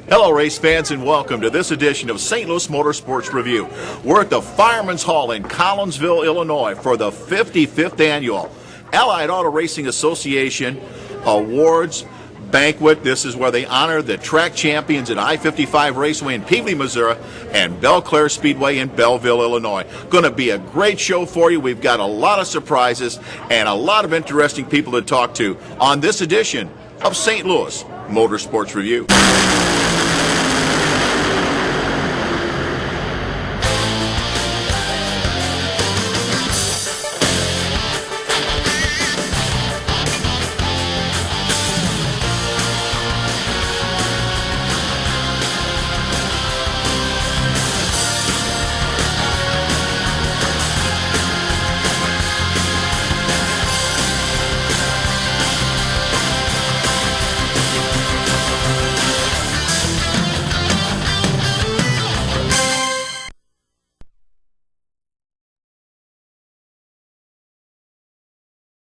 Hello, race fans, and welcome to this edition of St. Louis Motorsports Review. We're at the Fireman's Hall in Collinsville, Illinois for the 55th annual Allied Auto Racing Association Awards Banquet. This is where they honor the track champions at I-55 Raceway in Pevely, Missouri, and Belle Claire Speedway in Belleville, Illinois. Going to be a great show for you. We've got a lot of surprises and a lot of interesting people to talk to on this edition of St. Louis Motorsports Review.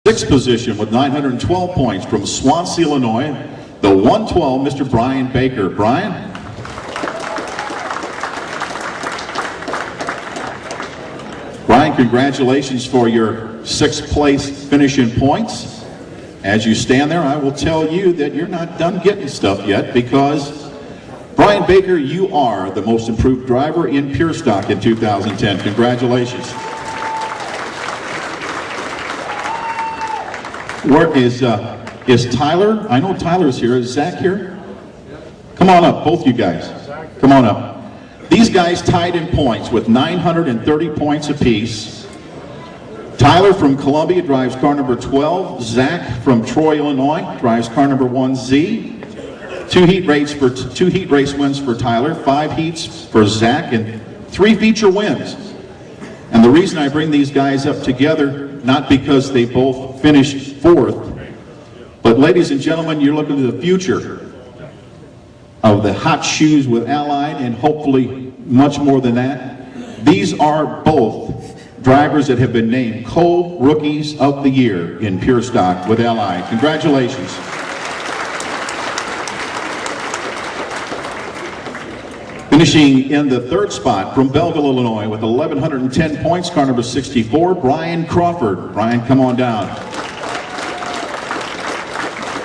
Sixth position with 912 points from Swansea, Illinois, the 112, Mr. Brian Baker. Brian? Brian, congratulations for your sixth place finish in points. As you stand there, I will tell you that you're not done getting stuff yet, because Brian Baker, you are the most improved driver in pure stock in 2010. Congratulations. Where is Tyler? I know Tyler's here. Is Zach here? Come on up, both you guys. Come on up. These guys tied in points with 930 points apiece. Tyler from Columbia drives car number 12. Zach from Troy, Illinois drives car number 1Z. Two heat race wins for Tyler, 5 heats for Zach, and 3 feature wins. And the reason I bring these guys up together, not because they both finished 4th, but ladies and gentlemen, you're looking to the future of the hot shoes with Allied, and hopefully much more than that. These are both drivers that have been named co-rookies of the year in pure stock with Allied. Congratulations. Finishing in the 3rd spot from Belleville, Illinois with 1,110 points, car number 64, Brian Crawford. Brian, come on down.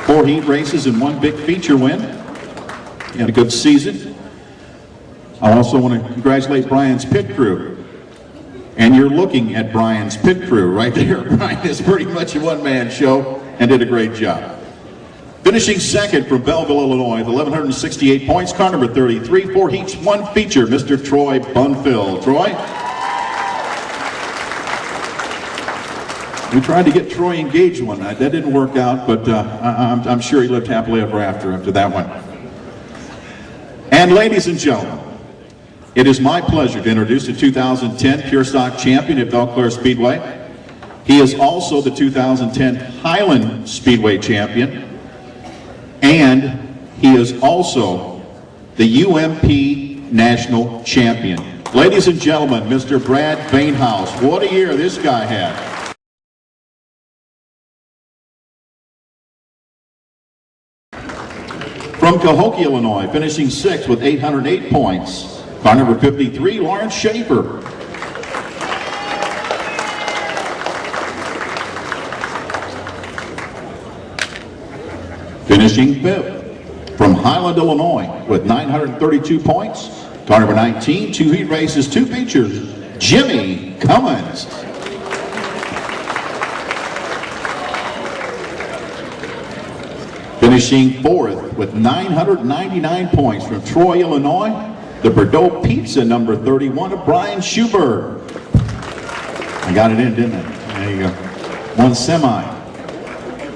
4 heat races and 1 big feature win. He had a good season. I also want to congratulate Brian's pit crew. And you're looking at Brian's pit crew right there. Brian is pretty much a one-man show and did a great job. Finishing 2nd from Belleville, Illinois, with 1,168 points, car number 33, 4 heats, 1 feature, Mr. Troy Bunfill. Troy? We tried to get Troy engaged one night. That didn't work out, but I'm sure he lived happily ever after that one. And ladies and gentlemen, it is my pleasure to introduce the 2010 Pure Stock Champion at Belle Claire Speedway. He is also the 2010 Highland Speedway Champion. And he is also the UMP National Champion. Ladies and gentlemen, Mr. Brad Bainhouse. What a year this guy had. From Cahokia, Illinois, finishing 6th with 808 points. Car number 53, Lawrence Schaefer. Finishing 5th from Highland, Illinois with 932 points. Car number 19, 2 heat races, 2 features, Jimmy Cummins. Finishing 4th with 999 points from Troy, Illinois, the Bordeaux Pizza number 31 of Brian Schubert. I got it in, didn't I? There you go. 1 semi.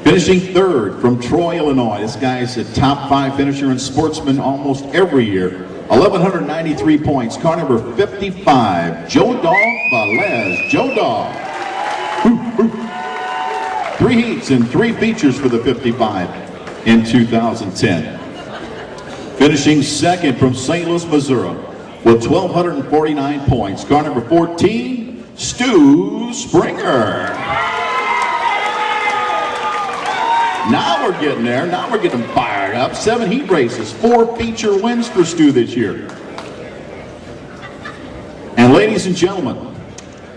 Finishing 3rd from Troy, Illinois. This guy's a top 5 finisher and sportsman almost every year. 1,193 points. Car number 55, Joe Dog Valez. Joe Dog. 3 heats and 3 features for the 55 in 2010. Finishing 2nd from St. Louis, Missouri with 1,249 points. Car number 14, Stu Springer. Now we're getting there. Now we're getting fired fired up. 7 heat races, 4 feature wins for Stu this year. And ladies and gentlemen,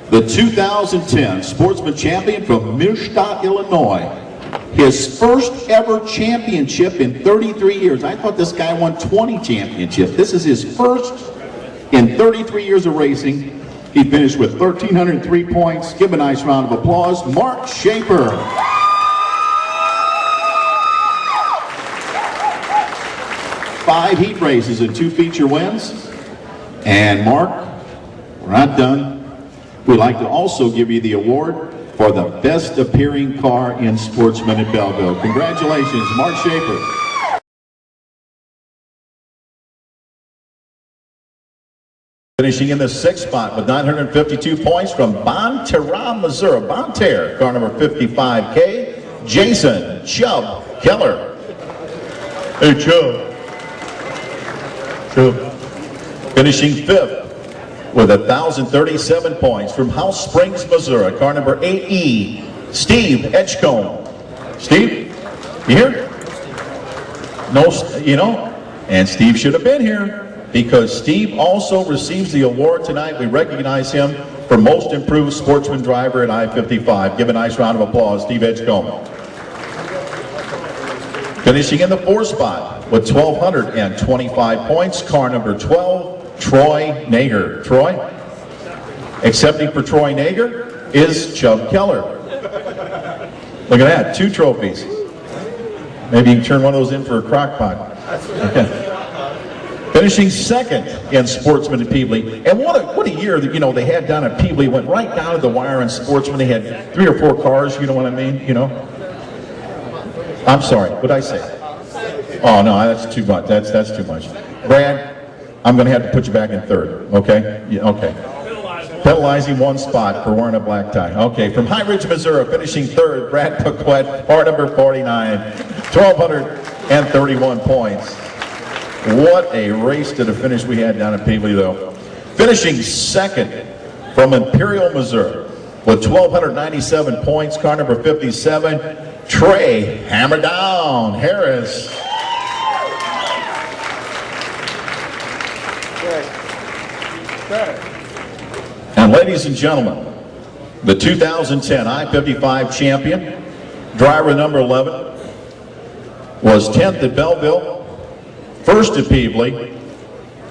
the 2010 Sportsman Champion from Millstadt, Illinois. His first ever championship in 33 years. I thought this guy won 20 championships. This is his first in 33 years of racing. He finished with 1,303 points. Give a nice round of applause. Mark Schaefer. 5 heat races and 2 feature wins. And Mark, we're not done. We'd like to also give you the award for the best appearing car in Sportsman at Belleville. Congratulations, Mark Schaefer. Finishing in the 6th spot with 952 points from Banquet, Missouri. Banquet, car number 55K, Jason Chubb Keller. Hey, Chubb. Finishing 5th with 1,037 points from House Springs, Missouri, car number 8E, Steve Edgecombe. Steve, you here? No, you know, and Steve should have been here because Steve also receives the award tonight. We recognize him for Most Improved Sportsman Driver at I-55. Give a nice round of applause, Steve Edgecombe. Finishing in the 4th spot with 1,225 points, car number 12, Troy Nager. Troy? Accepting for Troy Nager is Chubb Keller. Look at that, 2 trophies. Maybe you can turn one of those in for a crock pot. Okay. Finishing 2nd in Sportsman at Peebly. And what a year that, you know, they had down at Peebly. Went right down to the wire in Sportsman. They had 3 or 4 cars, you know what I mean? You know? I'm sorry, what did I say? Oh, no, that's too much. That's too much. Brad, I'm going to have to put you back in 3rd, okay? Yeah, okay. Penalizing 1 spot for wearing a black tie. Okay, from High Ridge, Missouri, finishing 3rd, Brad Paquette, car number 49, 1,231 points. What a race to the finish we had down at Peebly, though. Finishing 2nd from Imperial, Missouri, with 1,297 points, car number 57, Trey Hammer Down Harris. And ladies and gentlemen, the 2010 I-55 champion, driver number 11, was 10th at Belleville, 1st at Peebly.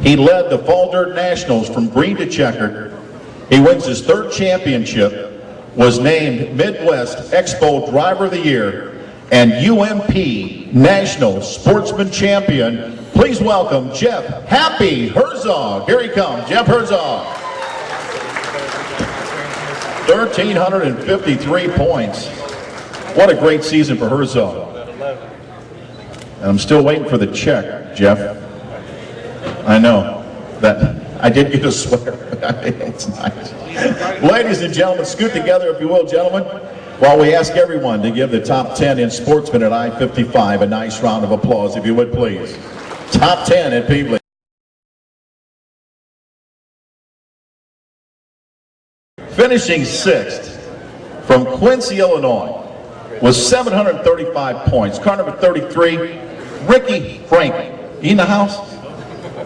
He led the Fall Dirt Nationals from green to checkered. He wins his 3rd championship, was named Midwest Expo Driver of the Year, and UMP National Sportsman Champion. Please welcome Jeff Happy Herzog. Here he comes, Jeff Herzog. 1,353 points. What a great season for Herzog. And I'm still waiting for the check, Jeff. I know that I did get a swear. It's nice. Ladies and gentlemen, scoot together if you will, gentlemen, while we ask everyone to give the top 10 in Sportsman at I-55 a nice round of applause, if you would please. Top 10 at Peebly. Finishing 6th from Quincy, Illinois, with 735 points. Car number 33, Ricky Frank. He in the house?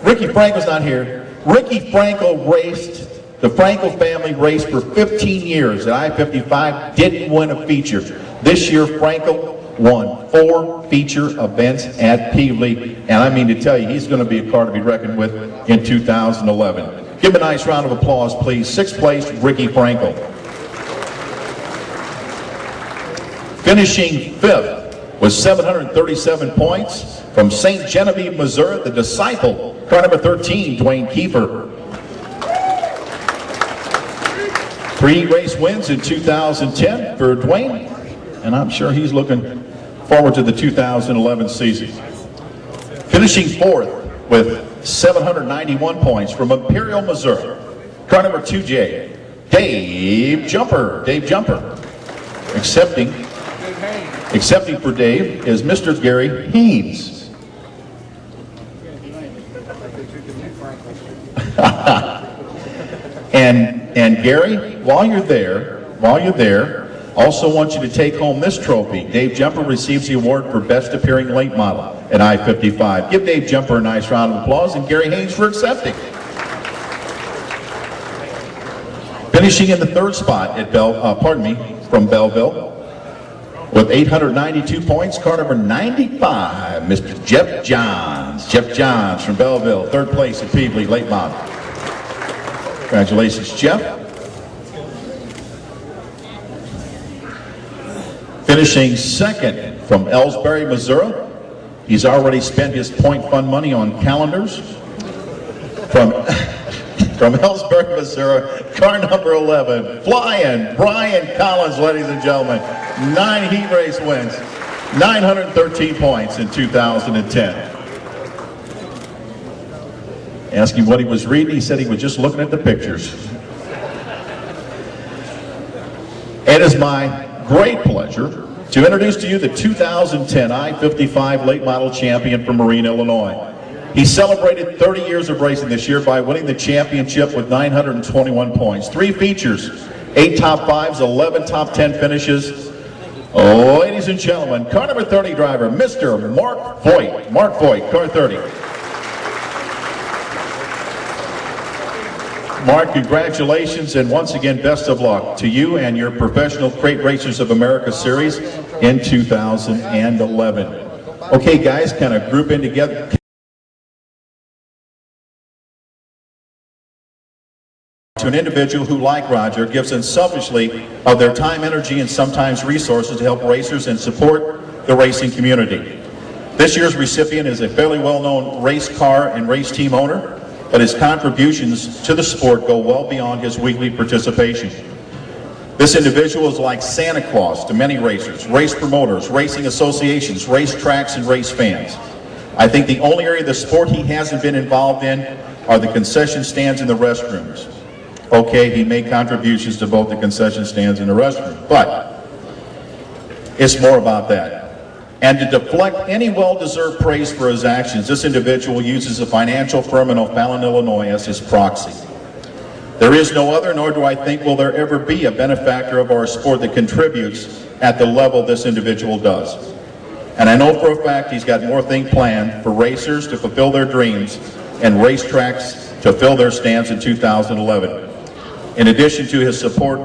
Ricky Frank was not here. Ricky Frankel raced, the Frankel family raced for 15 years at I-55, didn't win a feature. This year, Frankel won 4 feature events at Peebly, and I mean to tell you, he's going to be a car to be reckoned with in 2011. Give him a nice round of applause, please. 6th place, Ricky Frankel. Finishing 5th with 737 points from St. Genevieve, Missouri, the Disciple, car number 13, Dwayne Kiefer. 3 race wins in 2010 for Dwayne, and I'm sure he's looking forward to the 2011 season. Finishing 4th with 791 points from Imperial, Missouri, car number 2J, Dave Jumper. Dave Jumper. Accepting for Dave is Mr. Gary Haynes. and Gary, while you're there, Also want you to take home this trophy. Dave Jumper receives the award for Best Appearing Late Model at I-55. Give Dave Jumper a nice round of applause and Gary Haynes for accepting. Finishing in the third spot at from Belleville with 892 points, car number 95, Mr. Jeff Johns. Jeff Johns from Belleville, third place at Peebly Late Model. Congratulations, Jeff. Finishing second from Ellsbury, Missouri. He's already spent his point fund money on calendars. From Ellsbury, Missouri, car number 11, flying Brian Collins, ladies and gentlemen. 9 heat race wins, 913 points in 2010. Asked him what he was reading, he said he was just looking at the pictures. It is my great pleasure to introduce to you the 2010 I-55 Late Model Champion from Marine, Illinois. He celebrated 30 years of racing this year by winning the championship with 921 points. 3 features, 8 top 5s, 11 top 10 finishes. Ladies and gentlemen, car number 30 driver, Mr. Mark Voigt. Mark Voigt, car 30. Mark, congratulations, and once again, best of luck to you and your Professional Crate Racers of America Series in 2011. Okay, guys, kind of group in together. To an individual who, like Roger, gives unselfishly of their time, energy, and sometimes resources to help racers and support the racing community. This year's recipient is a fairly well-known race car and race team owner, but his contributions to the sport go well beyond his weekly participation. This individual is like Santa Claus to many racers, race promoters, racing associations, race tracks, and race fans. I think the only area of the sport he hasn't been involved in are the concession stands and the restrooms. Okay, he made contributions to both the concession stands and the restroom, but it's more about that. And to deflect any well-deserved praise for his actions, this individual uses a financial firm in O'Fallon, Illinois as his proxy. There is no other, nor do I think will there ever be a benefactor of our sport that contributes at the level this individual does. And I know for a fact he's got more things planned for racers to fulfill their dreams and racetracks to fill their stands in 2011. In addition, his support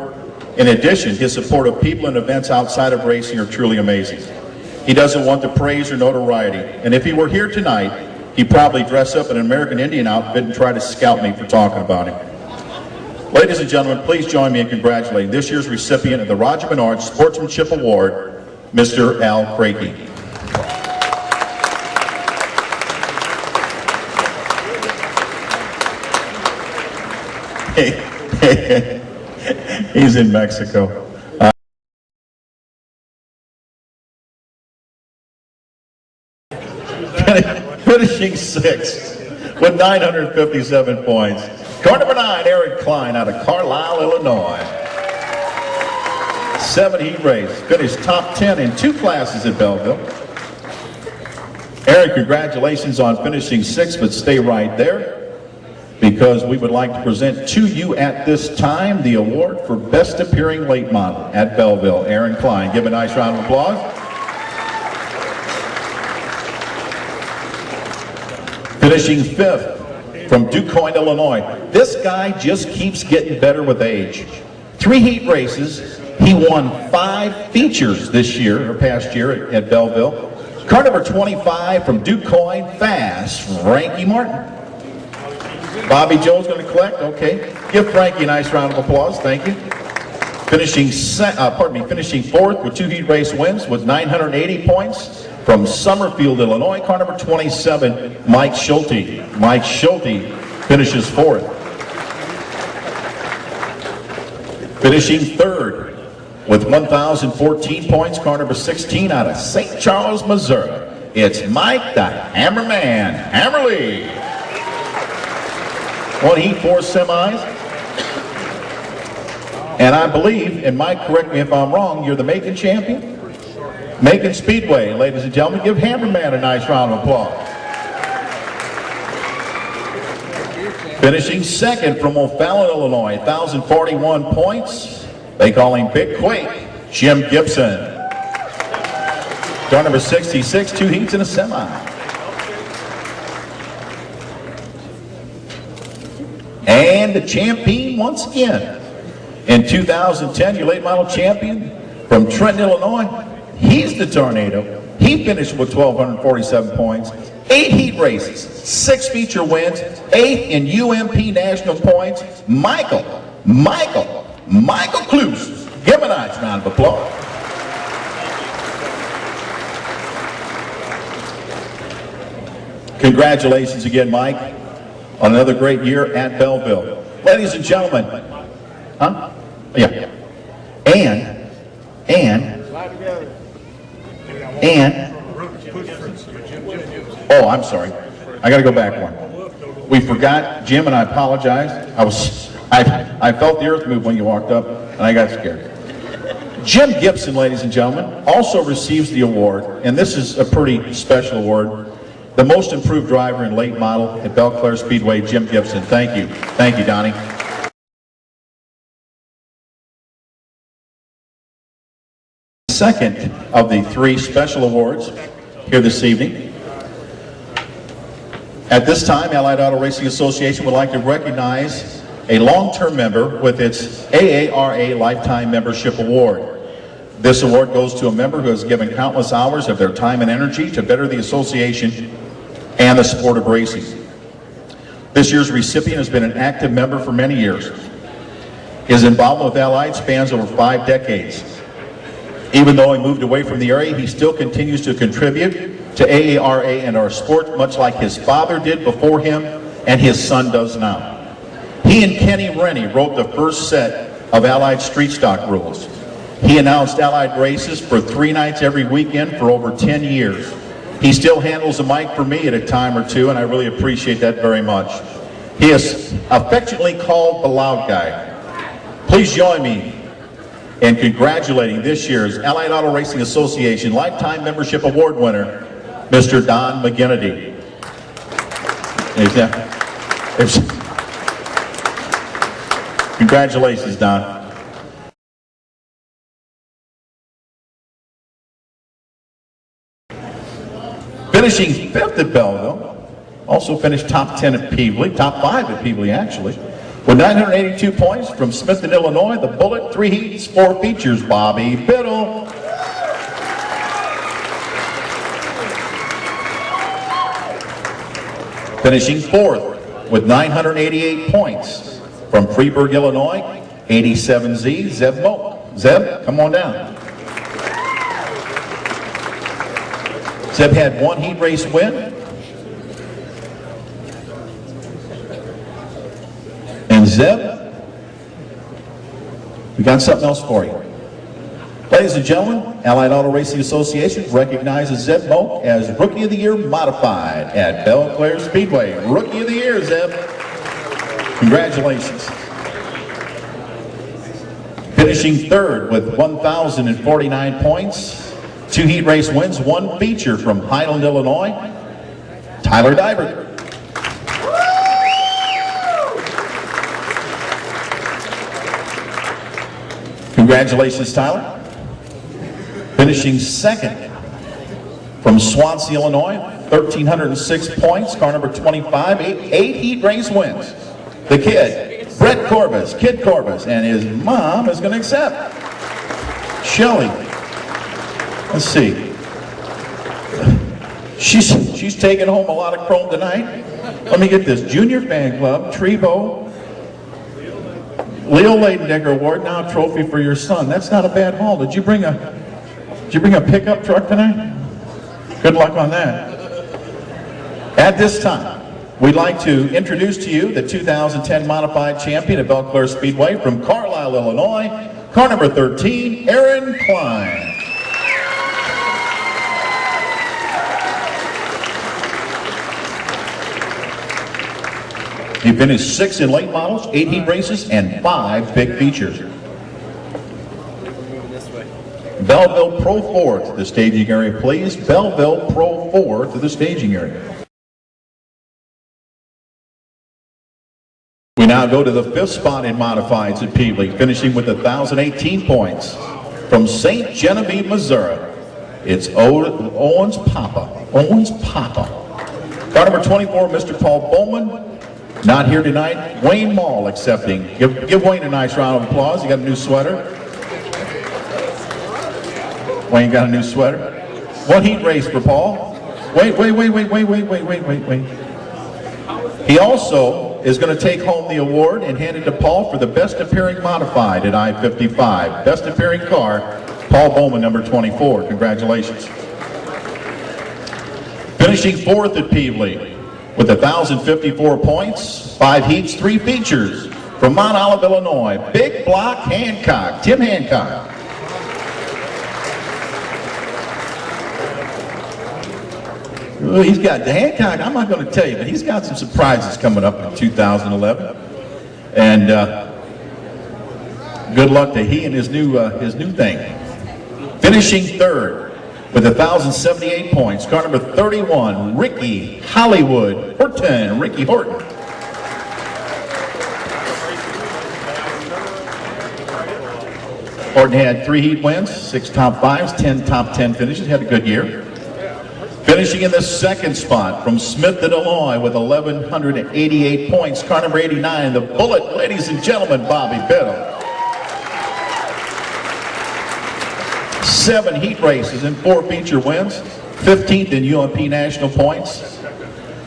of people and events outside of racing are truly amazing. He doesn't want the praise or notoriety, and if he were here tonight, he'd probably dress up in an American Indian outfit and try to scout me for talking about him. Ladies and gentlemen, please join me in congratulating this year's recipient of the Roger Menard Sportsmanship Award, Mr. Al Crakey. He's in Mexico. Finishing 6th with 957 points. Car number 9, Eric Klein out of Carlisle, Illinois. 7 heat race. Finished top 10 in 2 classes at Belleville. Eric, congratulations on finishing 6th, but stay right there, because we would like to present to you at this time the award for Best Appearing Late Model at Belleville. Aaron Klein. Give a nice round of applause. Finishing 5th from DuQuoin, Illinois. This guy just keeps getting better with age. 3 heat races. He won 5 features this year, or past year at Belleville. Car number 25 from DuQuoin, Fast, Frankie Martin. Bobby Joe's going to collect. Okay. Give Frankie a nice round of applause. Thank you. Finishing 4th with 2 heat race wins with 980 points from Summerfield, Illinois. Car number 27, Mike Schulte. Mike Schulte finishes 4th. Finishing 3rd with 1,014 points. Car number 16 out of St. Charles, Missouri. It's Mike the Hammerman Hammerly. 1 heat, 4 semis. And I believe, and Mike, correct me if I'm wrong, you're the Macon champion? Macon Speedway. Ladies and gentlemen, give Hammerman a nice round of applause. Finishing 2nd from O'Fallon, Illinois, 1,041 points. They call him Big Quake. Jim Gibson. Car number 66, 2 heats and a semi. And the champion once again. In 2010, your late model champion from Trenton, Illinois. He's the Tornado. He finished with 1,247 points, 8 heat races, 6 feature wins, 8th in UMP national points. Michael Kluse. Give him a nice round of applause. Congratulations again, Mike, on another great year at Belleville. Ladies and gentlemen, yeah. Oh, I'm sorry. I got to go back one. We forgot Jim, and I apologize. I felt the earth move when you walked up, and I got scared. Jim Gibson, ladies and gentlemen, also receives the award, and this is a pretty special award. The most improved driver in late model at Belle Claire Speedway, Jim Gibson. Thank you. Thank you, Donnie. Second of the 3 special awards here this evening. At this time, Allied Auto Racing Association would like to recognize a long-term member with its AARA Lifetime Membership Award. This award goes to a member who has given countless hours of their time and energy to better the association and the sport of racing. This year's recipient has been an active member for many years. His involvement with Allied spans over 5 decades. Even though he moved away from the area, he still continues to contribute to AARA and our sport, much like his father did before him and his son does now. He and Kenny Rennie wrote the first set of Allied street stock rules. He announced Allied races for 3 nights every weekend for over 10 years. He still handles the mic for me at a time or two, and I really appreciate that very much. He is affectionately called the Loud Guy. Please join me in congratulating this year's Allied Auto Racing Association Lifetime Membership Award winner, Mr. Don McGinnity. Congratulations, Don. Finishing 5th at Belleville, also finished top 10 at Peevely, top 5 at Peevely actually, with 982 points from Smithton, Illinois. The Bullet, 3 heats, 4 features, Bobby Biddle. Finishing 4th with 988 points from Freeburg, Illinois, 87Z, Zeb Moak. Zeb, come on down. Zeb had 1 heat race win. And Zeb, we got something else for you. Ladies and gentlemen, Allied Auto Racing Association recognizes Zeb Moak as Rookie of the Year Modified at Belle Claire Speedway. Rookie of the Year, Zeb. Congratulations. Finishing 3rd with 1,049 points, 2 heat race wins, 1 feature from Highland, Illinois, Tyler Diver. Congratulations, Tyler. Finishing 2nd from Swansea, Illinois, 1,306 points, car number 25, 8 heat race wins. The kid, Brett Corbus, Kid Corbus, and his mom is going to accept. Shelly, let's see. She's taking home a lot of chrome tonight. Let me get this. Junior Fan Club, Trevo, Leo Leidendecker Award, now a trophy for your son. That's not a bad haul. Did you bring a pickup truck tonight? Good luck on that. At this time, we'd like to introduce to you the 2010 Modified Champion at Belle Claire Speedway from Carlisle, Illinois, car number 13, Aaron Klein. He finished 6th in late models, 8 heat races, and 5 big features. Belleville Pro 4 to the staging area, please. Belleville Pro 4 to the staging area. We now go to the 5th spot in modifieds at Peevely, finishing with 1,018 points. from St. Genevieve, Missouri, it's Owen's Papa. Owen's Papa. Car number 24, Mr. Paul Bowman. Not here tonight. Wayne Mall accepting. Give Wayne a nice round of applause. He got a new sweater. Wayne got a new sweater. One heat race for Paul. Wait. He also is going to take home the award and hand it to Paul for the best appearing modified at I-55. Best appearing car, Paul Bowman, number 24. Congratulations. Finishing fourth at Peevely with 1,054 points, 5 heats, 3 features, from Mount Olive, Illinois, Big Block Hancock, Tim Hancock. He's got the Hancock, I'm not going to tell you, but he's got some surprises coming up in 2011. And good luck to he and his new thing. Finishing third with 1,078 points, car number 31, Ricky Hollywood Horton. Ricky Horton. Horton had 3 heat wins, 6 top 5s, 10 top 10 finishes, had a good year. Finishing in the second spot from Smith, Illinois with 1,188 points, car number 89, the Bullet, ladies and gentlemen, Bobby Biddle. 7 heat races and 4 feature wins, 15th in UMP national points.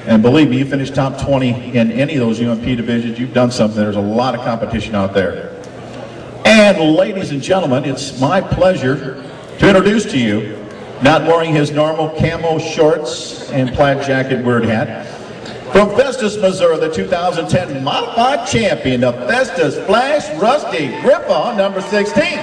And believe me, you finish top 20 in any of those UMP divisions, you've done something. There's a lot of competition out there. And ladies and gentlemen, it's my pleasure to introduce to you, not wearing his normal camo shorts and plaid jacket weird hat, from Festus, Missouri, the 2010 modified champion of Festus Flash Rusty Grippa, number 16.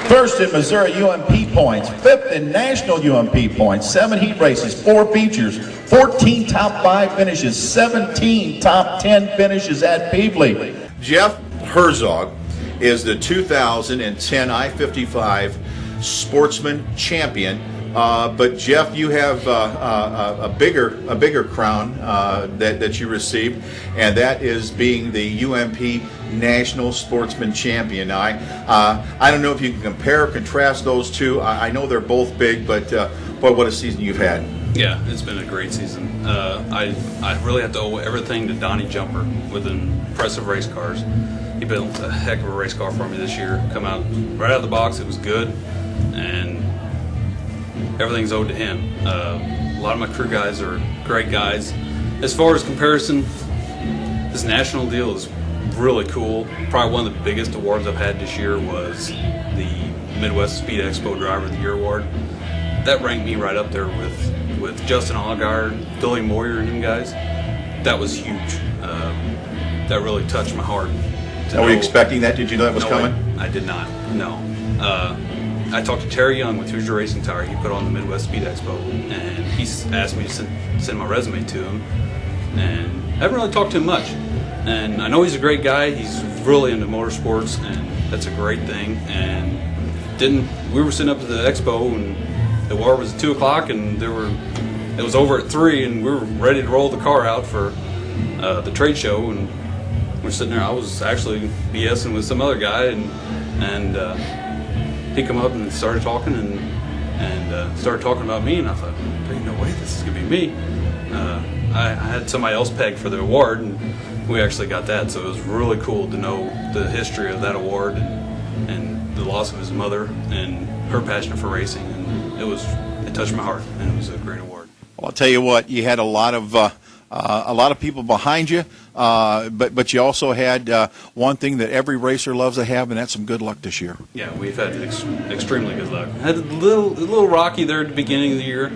First in Missouri UMP points, 5th in national UMP points, 7 heat races, 4 features, 14 top 5 finishes, 17 top 10 finishes at Peevely. Jeff Herzog is the 2010 I-55 Sportsman Champion. But Jeff, you have a bigger crown that you received, and that is being the UMP National Sportsman Champion. Now, I don't know if you can compare or contrast those two. I know they're both big, but boy, what a season you've had. Yeah, it's been a great season. I really have to owe everything to Donnie Jumper with impressive race cars. He built a heck of a race car for me this year. Come out right out of the box, it was good, and everything's owed to him. A lot of my crew guys are great guys. As far as comparison, this national deal is really cool. Probably one of the biggest awards I've had this year was the Midwest Speed Expo Driver of the Year award. That ranked me right up there with Justin Allgaier, Billy Moyer, and them guys. That was huge. That really touched my heart. Were you expecting that? Did you know that was coming? I did not. No. I talked to Terry Young with Hoosier Racing Tire. He put on the Midwest Speed Expo, and he asked me to send my resume to him. And I haven't really talked to him much. And I know he's a great guy. He's really into motorsports, and that's a great thing. And we were sitting up at the expo, and the war was at 2 o'clock, and it was over at 3, and we were ready to roll the car out for the trade show. And we're sitting there. I was actually BSing with some other guy, and he come up and started talking and started talking about me, and I thought, there ain't no way this is gonna be me. I had somebody else pegged for the award, and we actually got that, so it was really cool to know the history of that award and the loss of his mother and her passion for racing, and it touched my heart, and it was a great award. Well, I'll tell you what, you had a lot of people behind you, but you also had one thing that every racer loves to have, and that's some good luck this year. Yeah, we've had extremely good luck. Had a little rocky there at the beginning of the year.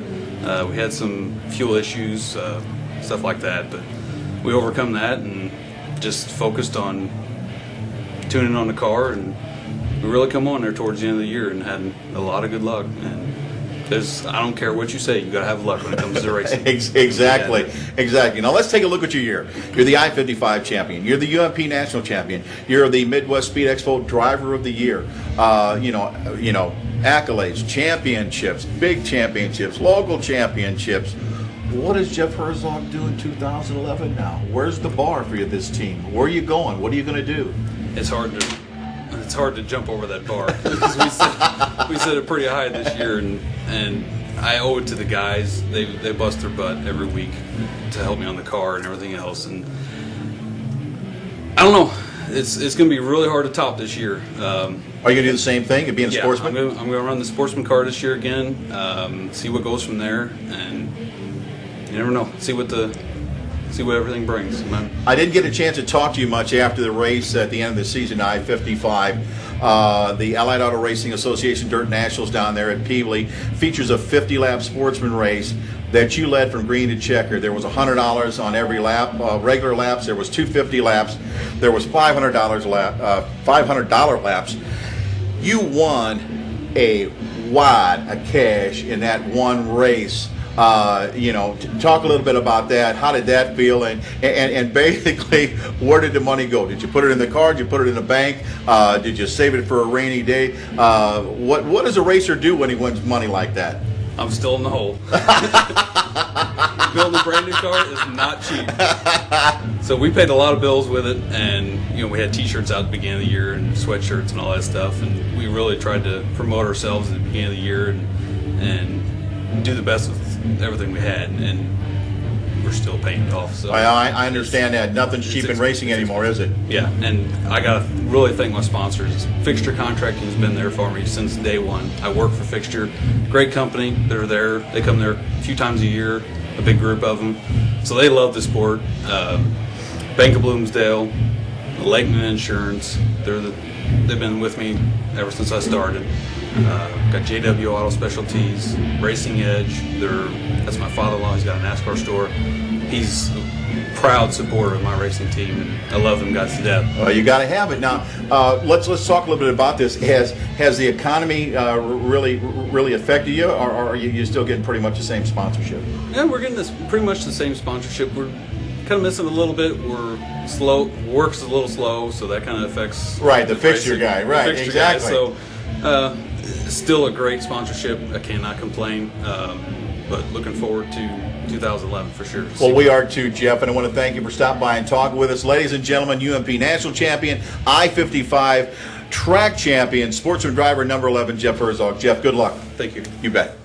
We had some fuel issues, stuff like that, but we overcome that and just focused on tuning on the car, and we really come on there towards the end of the year and had a lot of good luck. And I don't care what you say, you got to have luck when it comes to racing. Exactly. Now let's take a look at your year. You're the I-55 champion. You're the UMP national champion. You're the Midwest Speed Expo Driver of the Year. Accolades, championships, big championships, local championships. What does Jeff Herzog do in 2011 now? Where's the bar for you, this team? Where are you going? What are you going to do? It's hard to jump over that bar because we set it pretty high this year, and I owe it to the guys. They bust their butt every week to help me on the car and everything else, and I don't know. It's going to be really hard to top this year. Are you going to do the same thing and being a sportsman? I'm going to run the sportsman car this year again. See what goes from there, and you never know. See what everything brings. I didn't get a chance to talk to you much after the race at the end of the season, I-55. The Allied Auto Racing Association Dirt Nationals down there at Peebly features a 50-lap sportsman race that you led from green to checker. There was $100 on every lap. Regular laps, there was $250 laps. There was $500 laps. You won a wad of cash in that one race. Talk a little bit about that. How did that feel? And basically, where did the money go? Did you put it in the car? Did you put it in the bank? Did you save it for a rainy day? What does a racer do when he wins money like that? I'm still in the hole. Building a brand new car is not cheap. So we paid a lot of bills with it, and we had T-shirts out at the beginning of the year and sweatshirts and all that stuff, and we really tried to promote ourselves at the beginning of the year and do the best with everything we had, and we're still paying it off. So I understand that. Nothing's cheap in racing anymore, is it? Yeah, and I got to really thank my sponsors. Fixture Contracting has been there for me since day one. I work for Fixture. Great company. They're there. They come there a few times a year, a big group of them. So they love the sport. Bank of Bloomsdale, Lakeman Insurance. They've been with me ever since I started. Got JW Auto Specialties, Racing Edge. That's my father-in-law. He's got a NASCAR store. He's a proud supporter of my racing team, and I love them guys to death. You got to have it. Now, let's talk a little bit about this. Has the economy really affected you, or are you still getting pretty much the same sponsorship? Yeah, we're getting pretty much the same sponsorship. We're kind of missing a little bit. We're slow. Work's a little slow, so that kind of affects. Right, the fixture guy. Right, fixture exactly. Guy. So, still a great sponsorship. I cannot complain. But looking forward to 2011 for sure. Well, we are too, Jeff, and I want to thank you for stopping by and talking with us. Ladies and gentlemen, UMP National Champion, I-55 Track Champion, Sportsman Driver number 11, Jeff Herzog. Jeff, good luck. Thank you. You bet.